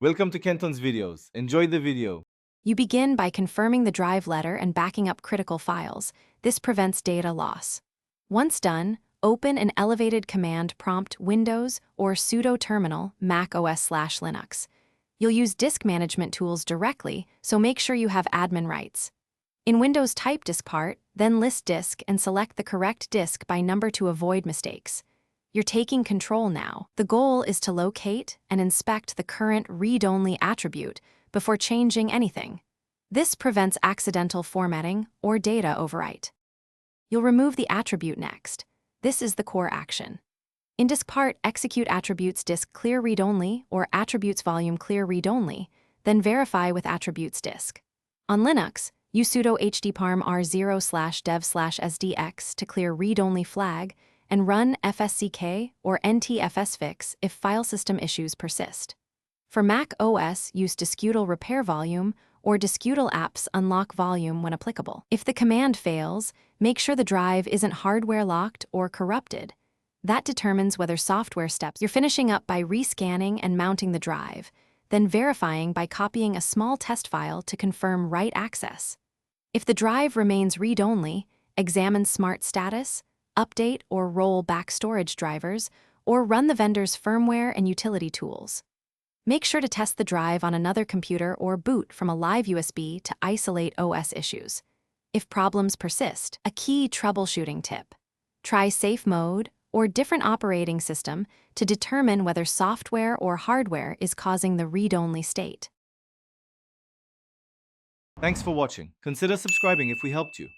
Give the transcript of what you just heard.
Welcome to Kenton's videos. Enjoy the video. You begin by confirming the drive letter and backing up critical files. This prevents data loss. Once done, open an elevated command prompt Windows or sudo terminal Mac OS/Linux. You'll use disk management tools directly, so make sure you have admin rights. In Windows, type disk part, then list disk and select the correct disk by number to avoid mistakes. You're taking control now. The goal is to locate and inspect the current read-only attribute before changing anything. This prevents accidental formatting or data overwrite. You'll remove the attribute next. This is the core action. In disk part, execute attributes disk clear read-only or attributes volume clear read-only, then verify with attributes disk. On Linux, use sudo hdparm r0/dev/sdx to clear read-only flag and run fsck or ntfsfix if file system issues persist. For Mac OS, use diskutal repair volume or diskutal apps unlock volume when applicable. If the command fails, make sure the drive isn't hardware locked or corrupted. That determines whether software steps. You're finishing up by rescanning and mounting the drive, then verifying by copying a small test file to confirm write access. If the drive remains read-only, examine smart status, update or roll back storage drivers, or run the vendor's firmware and utility tools. Make sure to test the drive on another computer or boot from a live USB to isolate OS issues. If problems persist, a key troubleshooting tip: try safe mode or different operating system to determine whether software or hardware is causing the read-only state. Thanks for watching. Consider subscribing if we helped you.